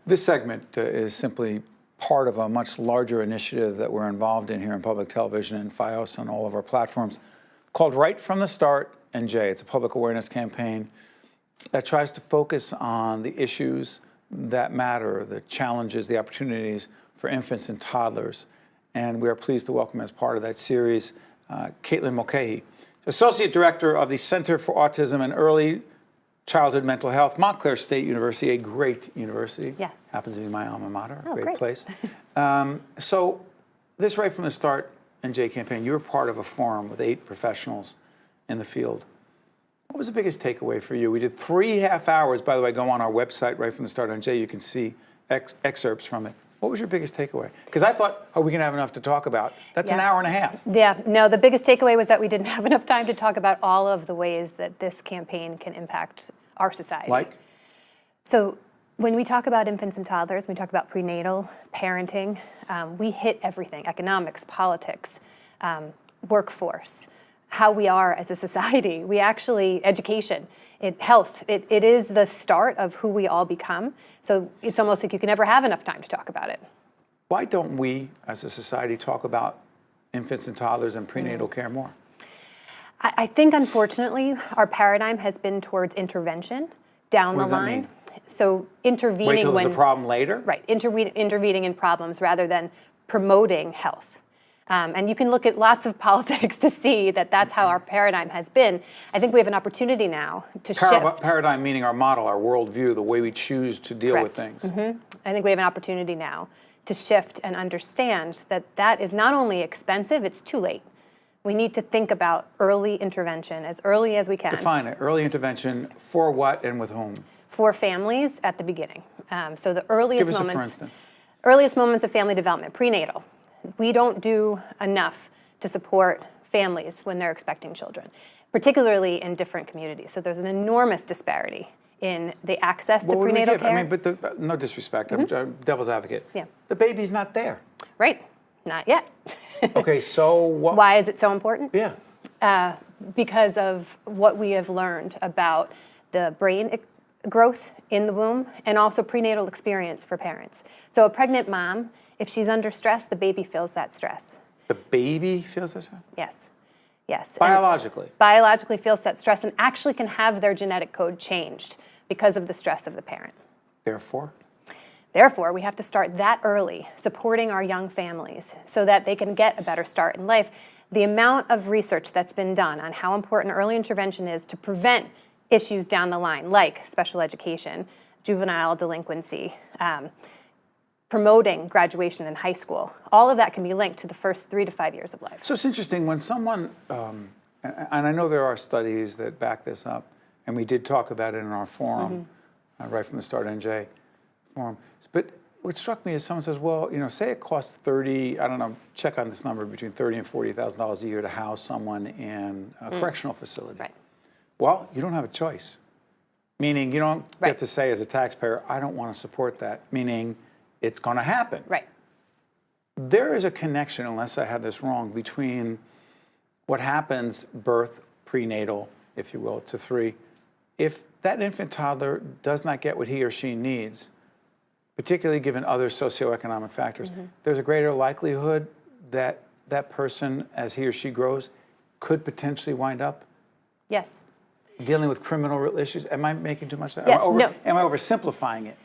This segment is simply part of a much larger initiative that we're involved in here in public television and FiOS on all of our platforms called Right from the Start NJ. It's a public awareness campaign that tries to focus on the issues that matter, the challenges, the opportunities for infants and toddlers. And we are pleased to welcome as part of that series, Kaitlin Mulcahy, Associate Director of the Center for Autism and Early Childhood Mental Health, Montclair State University, a great university. Yes. Happens to be my alma mater, Oh, great place. So this Right from the Start NJ campaign, you were part of a forum with 8 professionals in the field. What was the biggest takeaway for you? We did 3 half hours. By the way, go on our website, Right from the Start NJ, you can see excerpts from it. What was your biggest takeaway? Because I thought, oh, we can have enough to talk about. That's an hour and a half. Yeah, no, the biggest takeaway was that we didn't have enough time to talk about all of the ways that this campaign can impact our society. Like? So when we talk about infants and toddlers, we talk about prenatal, parenting, we hit everything: economics, politics, workforce, how we are as a society. We actually, education, health, it is the start of who we all become. So it's almost like you can never have enough time to talk about it. Why don't we, as a society, talk about infants and toddlers and prenatal care more? I think, unfortunately, our paradigm has been towards intervention down the line. What does that mean? So intervening Wait till when there's a problem later? Right, intervening in problems rather than promoting health. And you can look at lots of politics to see that that's how our paradigm has been. I think we have an opportunity now to shift. Paradigm meaning our model, our worldview, the way we choose to deal with things. I think we have an opportunity now to shift and understand that that is not only expensive, it's too late. We need to think about early intervention as early as we can. Define it. Early intervention for what and with whom? For families at the beginning. So the earliest Give us moments. a for instance. Earliest moments of family development, prenatal. We don't do enough to support families when they're expecting children, particularly in different communities. So there's an enormous disparity in the access to prenatal care. I mean, but no disrespect, I'm devil's advocate. Yeah. The baby's not there. Right, not yet. Okay, so what? Why is it so important? Yeah. Because of what we have learned about the brain growth in the womb and also prenatal experience for parents. So a pregnant mom, if she's under stress, the baby feels that stress. The baby feels that stress? Yes, yes. Biologically? Biologically feels that stress and actually can have their genetic code changed because of the stress of the parent. Therefore, we have to start that early, supporting our young families so that they can get a better start in life. The amount of research that's been done on how important early intervention is to prevent issues down the line, like special education, juvenile delinquency, promoting graduation in high school, all of that can be linked to the first 3 to 5 years of life. So it's interesting when someone, and I know there are studies that back this up, and we did talk about it in our forum, Right from the Start NJ forum. But what struck me is someone says, well, you know, say it costs check on this number, between $30,000 and $40,000 a year to house someone in a correctional facility. Right. Well, you don't have a choice. Meaning you don't get to say as a taxpayer, I don't want to support that. Meaning it's going to happen. Right. There is a connection, unless I had this wrong, between what happens birth, prenatal, if you will, to 3. If that infant toddler does not get what he or she needs, particularly given other socioeconomic factors, there's a greater likelihood that that person, as he or she grows, could potentially wind up dealing with criminal issues. Am I making too much? Yes, am I oversimplifying it?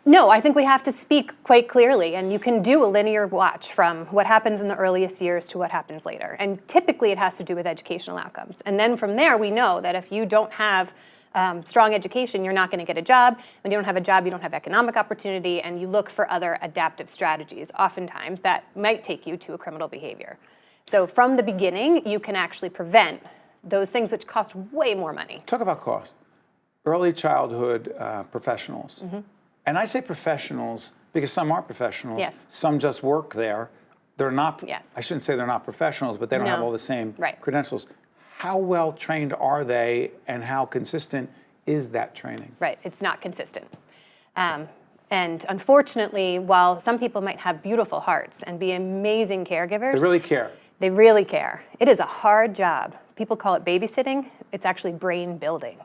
No, I think we have to speak quite clearly, and you can do a linear watch from what happens in the earliest years to what happens later. And typically it has to do with educational outcomes. And then from there, we know that if you don't have strong education, you're not going to get a job. When you don't have a job, you don't have economic opportunity, and you look for other adaptive strategies, oftentimes, that might take you to a criminal behavior. So from the beginning, you can actually prevent those things which cost way more money. Talk about cost. Early childhood professionals. And I say professionals because some are professionals. Yes. Some just work there. They're not, Yes. I shouldn't say they're not professionals, but they don't have all the same credentials. How well trained are they, and how consistent is that training? Right, it's not consistent. And unfortunately, while some people might have beautiful hearts and be amazing caregivers, They really care. They really care. It is a hard job. People call it babysitting. It's actually brain building.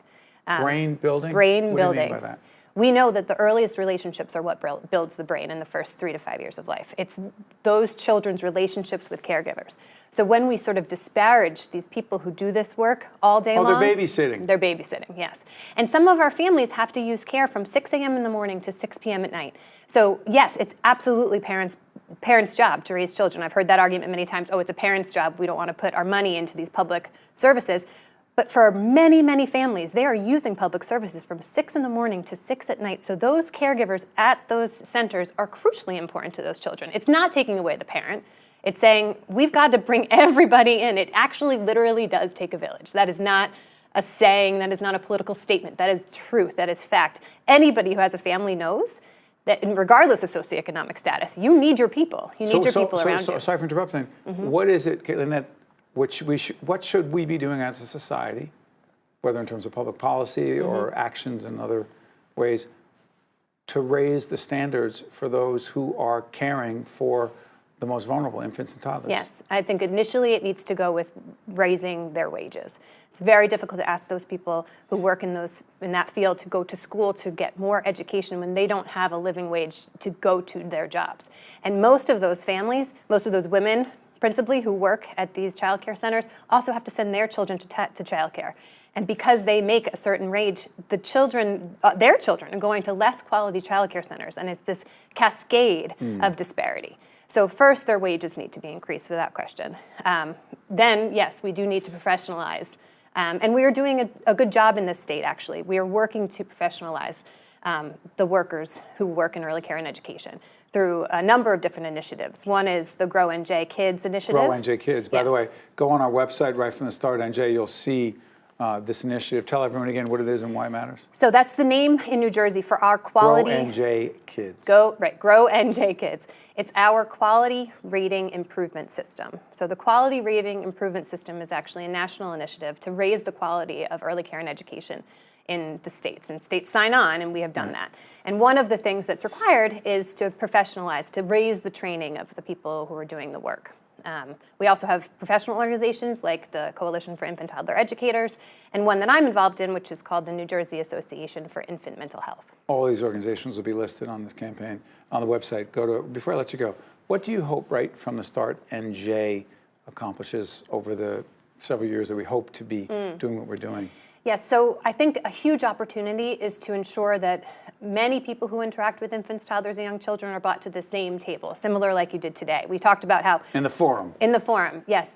Brain building? Brain What building. do you mean by that? We know that the earliest relationships are what builds the brain in the first 3 to 5 years of life. It's those children's relationships with caregivers. So when we sort of disparage these people who do this work all day long. Oh, they're babysitting. They're babysitting, yes. And some of our families have to use care from 6 a.m. in the morning to 6 p.m. at night. So yes, it's absolutely parents' job to raise children. I've heard that argument many times. Oh, it's a parent's job. We don't want to put our money into these public services. But for many, many families, they are using public services from 6 in the morning to 6 at night. So those caregivers at those centers are crucially important to those children. It's not taking away the parent. It's saying we've got to bring everybody in. It actually literally does take a village. That is not a saying. That is not a political statement. That is truth. That is fact. Anybody who has a family knows that regardless of socioeconomic status, you need your people. You need your people around you. Sorry for interrupting. What is it, Kaitlin, that what should we be doing as a society, whether in terms of public policy or actions in other ways, to raise the standards for those who are caring for the most vulnerable, infants and toddlers? Yes, I think initially it needs to go with raising their wages. It's very difficult to ask those people who work in that field to go to school to get more education when they don't have a living wage to go to their jobs. And most of those families, most of those women, principally who work at these childcare centers, also have to send their children to childcare. And because they make a certain wage, their children are going to less quality childcare centers. And it's this cascade of disparity. So first, their wages need to be increased without question. Then, yes, we do need to professionalize. And we are doing a good job in this state, actually. We are working to professionalize the workers who work in early care and education through a number of different initiatives. One is the Grow NJ Kids initiative. Grow NJ Kids. By the way, go on our website right from the start, NJ. You'll see this initiative. Tell everyone again what it is and why it matters. So that's the name in New Jersey for our quality. Grow NJ Kids. Grow NJ Kids. It's our quality rating improvement system. So the quality rating improvement system is actually a national initiative to raise the quality of early care and education in the states. And states sign on, and we have done that. And one of the things that's required is to professionalize, to raise the training of the people who are doing the work. We also have professional organizations like the Coalition for Infant Toddler Educators, and one that I'm involved in, which is called the New Jersey Association for Infant Mental Health. All these organizations will be listed on this campaign on the website. Before I let you go, what do you hope right from the start NJ accomplishes over the several years that we hope to be doing what we're doing? Yes, so I think a huge opportunity is to ensure that many people who interact with infants, toddlers, and young children are brought to the same table, similar like you did today. We talked about how... In the forum. In the forum, yes.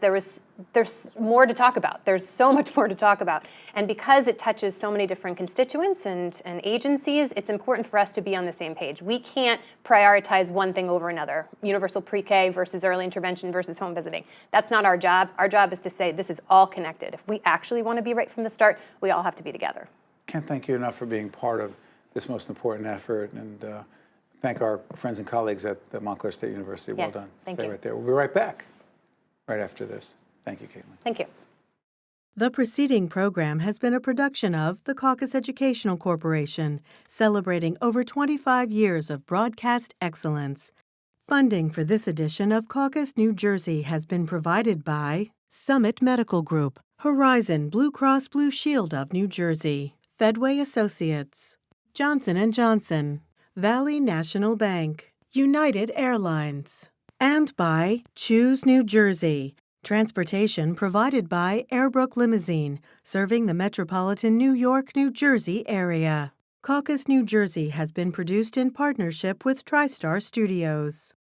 There's more to talk about. There's so much more to talk about. And because it touches so many different constituents and agencies, it's important for us to be on the same page. We can't prioritize one thing over another. Universal pre-K versus early intervention versus home visiting. That's not our job. Our job is to say this is all connected. If we actually want to be right from the start, we all have to be together. Can't thank you enough for being part of this most important effort, and thank our friends and colleagues at the Montclair State University. Well done. Stay right there. We'll be right back right after this. Thank you, Kaitlin. Thank you. The preceding program has been a production of the Caucus Educational Corporation, celebrating over 25 years of broadcast excellence. Funding for this edition of Caucus New Jersey has been provided by Summit Medical Group, Horizon Blue Cross Blue Shield of New Jersey, Fedway Associates, Johnson & Johnson, Valley National Bank, United Airlines, and by Choose New Jersey. Transportation provided by Airbrook Limousine, serving the metropolitan New York, New Jersey area. Caucus New Jersey has been produced in partnership with TriStar Studios.